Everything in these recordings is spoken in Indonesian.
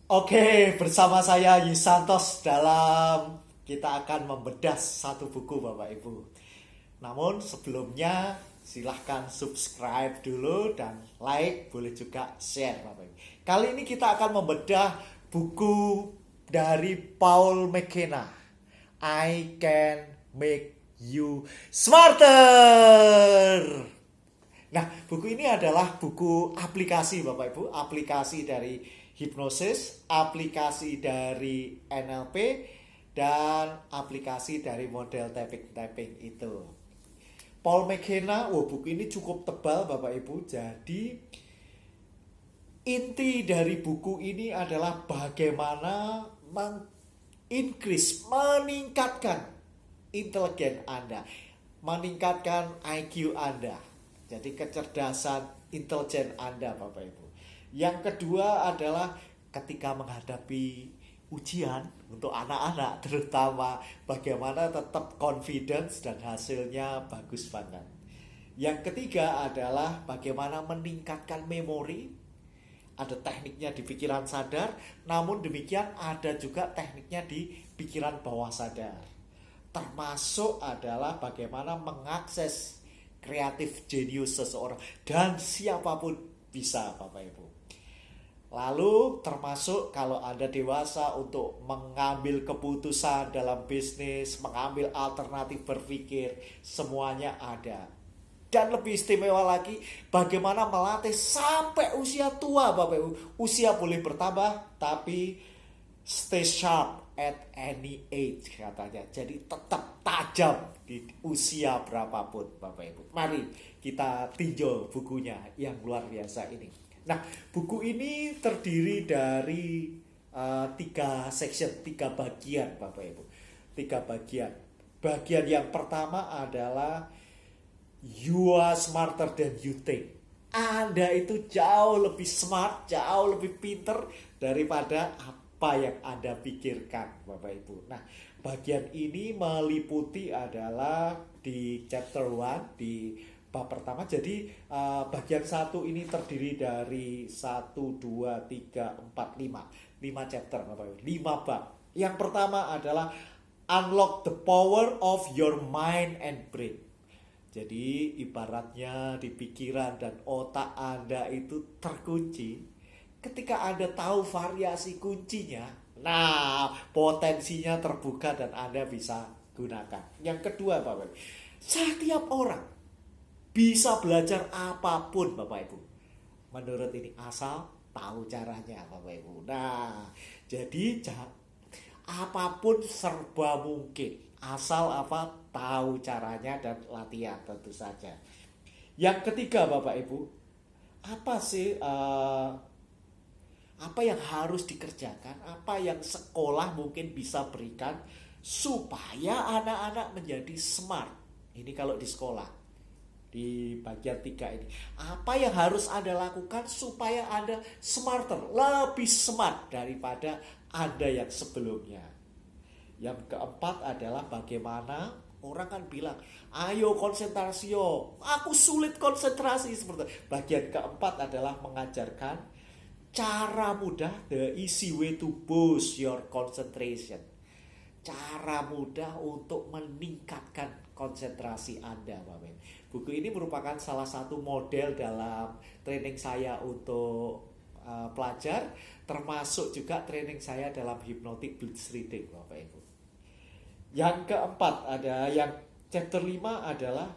Oke, bersama saya Yusantos dalam kita akan membedah satu buku Bapak Ibu. Namun sebelumnya silahkan subscribe dulu dan like, boleh juga share Bapak Ibu. Kali ini kita akan membedah buku dari Paul McKenna, I Can Make You Smarter. Nah, buku ini adalah buku aplikasi Bapak Ibu, aplikasi dari hipnosis, aplikasi dari NLP, dan aplikasi dari model tapping-tapping itu. Paul McKenna, buku ini cukup tebal Bapak Ibu, jadi inti dari buku ini adalah bagaimana meningkatkan intelijen Anda, meningkatkan IQ Anda. Jadi kecerdasan intelijen Anda Bapak Ibu. Yang kedua adalah ketika menghadapi ujian untuk anak-anak, terutama bagaimana tetap confidence dan hasilnya bagus banget. Yang ketiga adalah bagaimana meningkatkan memori. Ada tekniknya di pikiran sadar, namun demikian ada juga tekniknya di pikiran bawah sadar. Termasuk adalah bagaimana mengakses kreatif jenius seseorang dan siapapun bisa Bapak Ibu. Lalu termasuk kalau Anda dewasa untuk mengambil keputusan dalam bisnis, mengambil alternatif berpikir, semuanya ada. Dan lebih istimewa lagi, bagaimana melatih sampai usia tua Bapak Ibu. Usia boleh bertambah, tapi stay sharp at any age katanya. Jadi tetap tajam di usia berapapun Bapak Ibu. Mari kita tinjau bukunya yang luar biasa ini. Nah, buku ini terdiri dari tiga section, tiga bagian Bapak Ibu. Tiga bagian. Bagian yang pertama adalah You are smarter than you think. Anda itu jauh lebih smart, jauh lebih pinter daripada apa yang Anda pikirkan, Bapak Ibu. Nah, bagian ini meliputi adalah di chapter 1, di bab pertama. Jadi bagian 1 ini terdiri dari 1, 2, 3, 4, 5. 5 chapter, Bapak Ibu. 5 bab. Yang pertama adalah Unlock the power of your mind and brain. Jadi ibaratnya di pikiran dan otak Anda itu terkunci. Ketika Anda tahu variasi kuncinya, nah potensinya terbuka dan Anda bisa gunakan. Yang kedua Bapak Ibu, setiap orang bisa belajar apapun Bapak Ibu. Menurut ini asal tahu caranya Bapak Ibu. Nah, jadi apapun serba mungkin. Asal tahu caranya dan latihan tentu saja. Yang ketiga Bapak Ibu, apa sih apa yang harus dikerjakan, apa yang sekolah mungkin bisa berikan supaya anak-anak menjadi smart. Ini kalau di sekolah, di bagian 3 ini. Apa yang harus Anda lakukan supaya Anda smarter, lebih smart daripada Anda yang sebelumnya. Yang keempat adalah bagaimana orang kan bilang, ayo konsentrasi yo, aku sulit konsentrasi seperti itu. Bagian keempat adalah mengajarkan cara mudah, the easy way to boost your concentration. Cara mudah untuk meningkatkan konsentrasi Anda, Bapak. Buku ini merupakan salah satu model dalam training saya untuk pelajar, termasuk juga training saya dalam hypnotic blitz reading, Bapak Ibu. Yang keempat ada yang chapter 5 adalah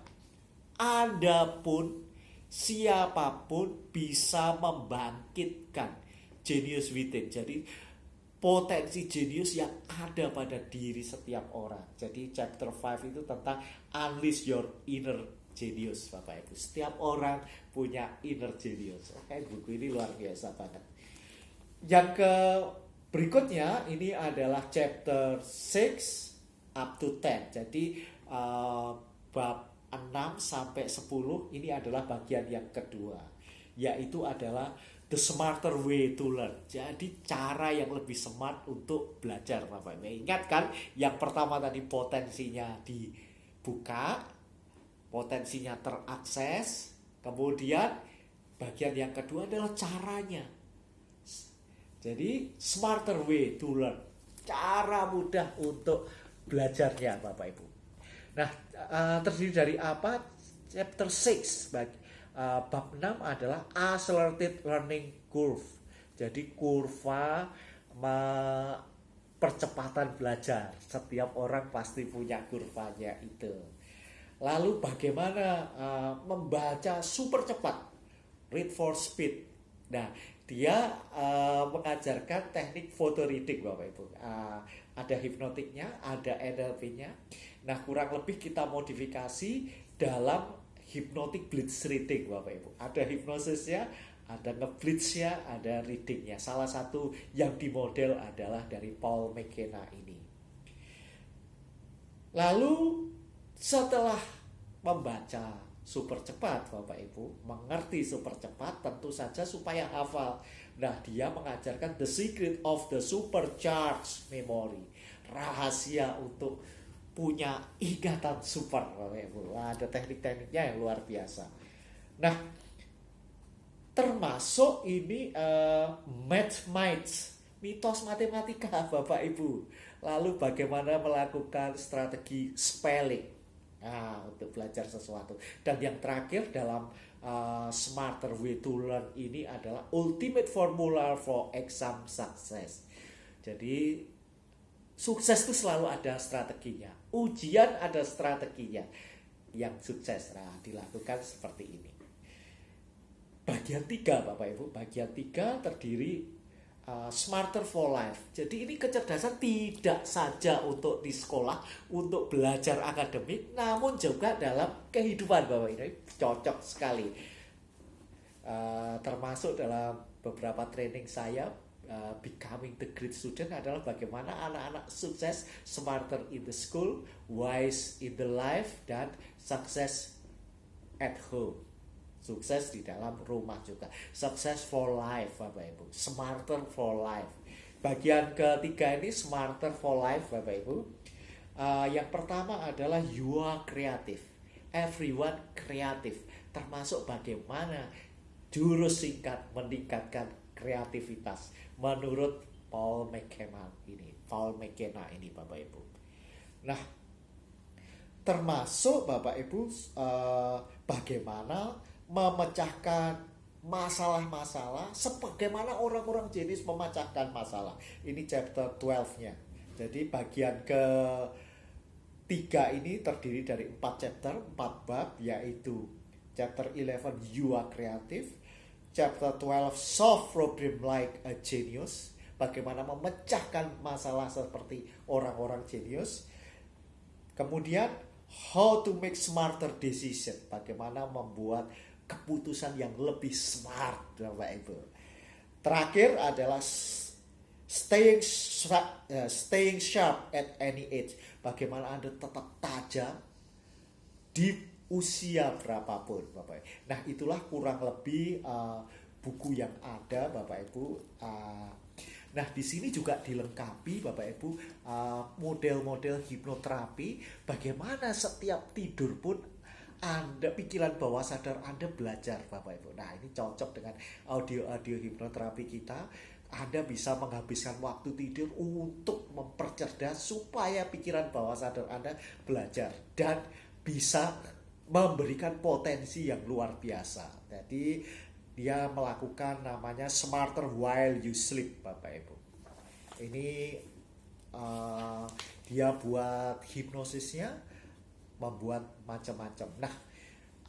Anda pun siapapun bisa membangkitkan genius within. Jadi potensi jenius yang ada pada diri setiap orang. Jadi chapter 5 itu tentang unleash your inner genius Bapak Ibu. Setiap orang punya inner genius. Oke, buku ini luar biasa banget. Yang ke berikutnya ini adalah chapter 6 up to 10. Jadi bab 6 sampai 10 ini adalah bagian yang kedua, yaitu adalah the smarter way to learn. Jadi cara yang lebih smart untuk belajar Bapak Ibu. Ingat kan yang pertama tadi potensinya dibuka, potensinya terakses. Kemudian bagian yang kedua adalah caranya. Jadi smarter way to learn, cara mudah untuk belajarnya Bapak Ibu. Nah, terdiri dari apa? Chapter 6 bab 6 adalah accelerated learning curve. Jadi kurva percepatan belajar. Setiap orang pasti punya kurvanya itu. Lalu bagaimana membaca super cepat, read for speed. Nah, dia mengajarkan teknik photo reading Bapak Ibu. Ada hipnotiknya, ada NLP-nya. Nah, kurang lebih kita modifikasi dalam hypnotic blitz reading Bapak Ibu. Ada hipnosisnya, ada ngeblitznya, ada readingnya. Salah satu yang dimodel adalah dari Paul McKenna ini. Lalu setelah membaca super cepat Bapak Ibu, mengerti super cepat tentu saja supaya hafal. Nah, dia mengajarkan the secret of the supercharged memory. Rahasia untuk punya ingatan super Bapak Ibu. Ada teknik-tekniknya yang luar biasa. Nah, termasuk ini math myths, mitos matematika Bapak Ibu. Lalu bagaimana melakukan strategi spelling untuk belajar sesuatu. Dan yang terakhir dalam smarter way to learn ini adalah ultimate formula for exam success. Jadi sukses itu selalu ada strateginya. Ujian ada strateginya. Yang sukses dilakukan seperti ini. Bagian 3 Bapak Ibu, bagian 3 terdiri smarter for life. Jadi ini kecerdasan tidak saja untuk di sekolah, untuk belajar akademik, namun juga dalam kehidupan Bapak Ibu. Cocok sekali. Termasuk dalam beberapa training saya, Becoming the Great Student adalah bagaimana anak-anak sukses, smarter in the school, wise in the life, dan success at home. Sukses di dalam rumah juga. Success for life Bapak Ibu. Smarter for life. Bagian ketiga ini smarter for life Bapak Ibu. Yang pertama adalah you are creative. Everyone creative. Termasuk bagaimana jurus singkat meningkatkan kreativitas. Menurut Paul McKenna ini Bapak Ibu. Nah, termasuk Bapak Ibu bagaimana memecahkan masalah-masalah sebagaimana orang-orang jenius memecahkan masalah. Ini chapter 12-nya. Jadi bagian ke-3 ini terdiri dari 4 chapter, 4 bab, yaitu chapter 11 You Are Creative, chapter 12 Solve Problem Like a Genius, bagaimana memecahkan masalah seperti orang-orang jenius. Kemudian How to Make Smarter Decision, bagaimana membuat keputusan yang lebih smart Bapak Ibu. Terakhir adalah staying sharp at any age, bagaimana Anda tetap tajam di usia berapapun Bapak Ibu. Nah, itulah kurang lebih buku yang ada Bapak Ibu. Nah, di sini juga dilengkapi Bapak Ibu model-model hipnoterapi, bagaimana setiap tidur pun Anda, pikiran bawah sadar Anda belajar Bapak Ibu. Nah, ini cocok dengan audio-audio hipnoterapi kita. Anda bisa menghabiskan waktu tidur untuk mempercerdas supaya pikiran bawah sadar Anda belajar dan bisa memberikan potensi yang luar biasa. Jadi dia melakukan namanya smarter while you sleep Bapak Ibu. Ini dia buat hipnosisnya, membuat macam-macam. Nah,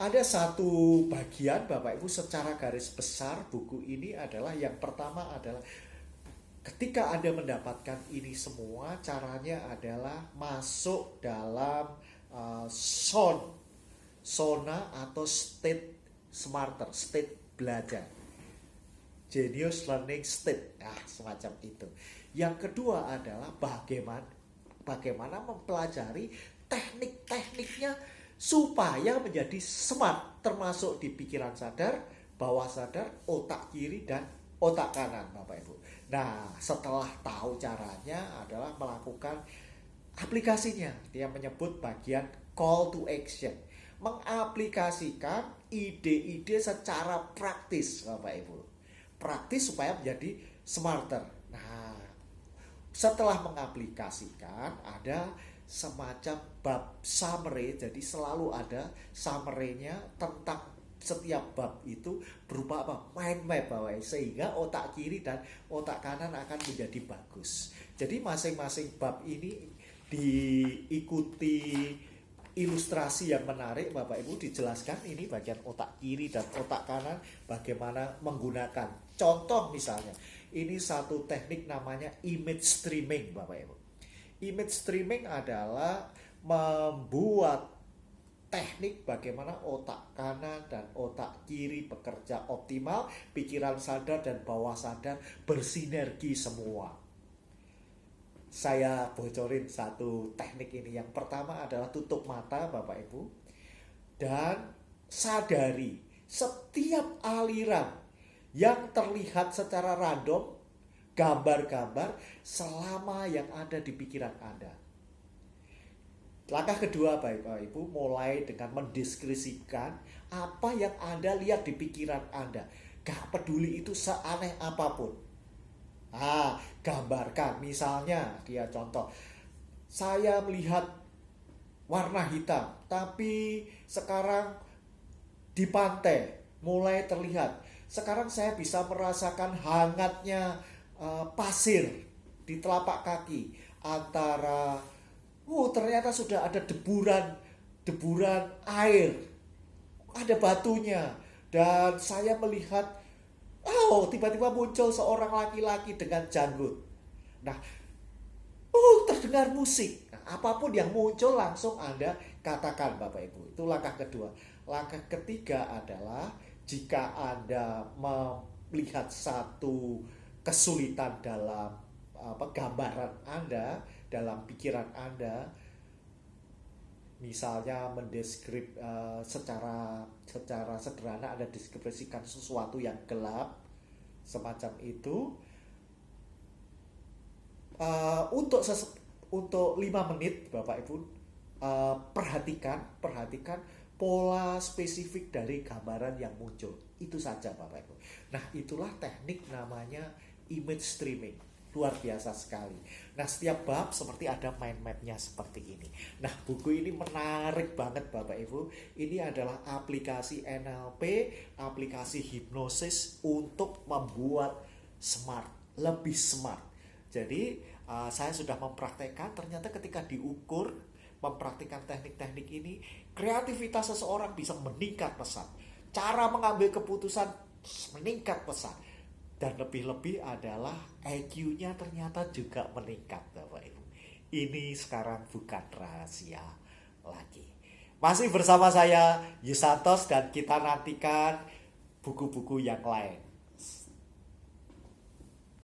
ada satu bagian Bapak Ibu secara garis besar buku ini adalah yang pertama adalah ketika Anda mendapatkan ini semua, caranya adalah masuk dalam zona atau state smarter, state belajar. Genius learning state. Semacam itu. Yang kedua adalah bagaimana mempelajari teknik-tekniknya supaya menjadi smart, termasuk di pikiran sadar, bawah sadar, otak kiri dan otak kanan Bapak Ibu. Nah, setelah tahu caranya adalah melakukan aplikasinya. Dia menyebut bagian call to action, mengaplikasikan ide-ide secara praktis Bapak Ibu. praktis supaya menjadi smarter. Nah, setelah mengaplikasikan ada semacam bab summary, jadi selalu ada summary-nya tentang setiap bab itu berupa apa? Mind map bawah, sehingga otak kiri dan otak kanan akan menjadi bagus. Jadi masing-masing bab ini diikuti ilustrasi yang menarik Bapak Ibu, dijelaskan ini bagian otak kiri dan otak kanan bagaimana menggunakan. Contoh misalnya, ini satu teknik namanya image streaming Bapak Ibu. Image streaming adalah membuat teknik bagaimana otak kanan dan otak kiri bekerja optimal, pikiran sadar dan bawah sadar bersinergi semua. Saya bocorin satu teknik ini. Yang pertama adalah tutup mata Bapak Ibu dan sadari setiap aliran yang terlihat secara random, gambar-gambar selama yang ada di pikiran Anda. Langkah kedua Bapak Ibu, mulai dengan mendeskripsikan apa yang Anda lihat di pikiran Anda. Gak peduli itu seaneh apapun. Gambarkan. Misalnya, dia contoh, saya melihat warna hitam, tapi sekarang di pantai mulai terlihat. Sekarang saya bisa merasakan hangatnya pasir di telapak kaki antara ternyata sudah ada deburan air, ada batunya, dan saya melihat tiba-tiba muncul seorang laki-laki dengan janggut. Nah, terdengar musik. Nah, apapun yang muncul langsung Anda katakan Bapak Ibu. Itu langkah kedua. Langkah ketiga adalah jika Anda melihat satu kesulitan dalam gambaran Anda, dalam pikiran Anda, misalnya mendeskrip secara sederhana, Anda deskripsikan sesuatu yang gelap semacam itu, untuk 5 menit Bapak Ibu perhatikan pola spesifik dari gambaran yang muncul. Itu saja Bapak Ibu. Nah, itulah teknik namanya image streaming. Luar biasa sekali. Nah, setiap bab seperti ada mind map-nya seperti ini. Nah, buku ini menarik banget Bapak Ibu. Ini adalah aplikasi NLP, aplikasi hipnosis untuk membuat lebih smart. Jadi, saya sudah mempraktekkan, ternyata ketika diukur, mempraktikkan teknik-teknik ini, kreativitas seseorang bisa meningkat pesat. Cara mengambil keputusan meningkat pesat. Dan lebih-lebih adalah IQ-nya ternyata juga meningkat Bapak Ibu. Ini sekarang bukan rahasia lagi. Masih bersama saya Yusantos dan kita nantikan buku-buku yang lain.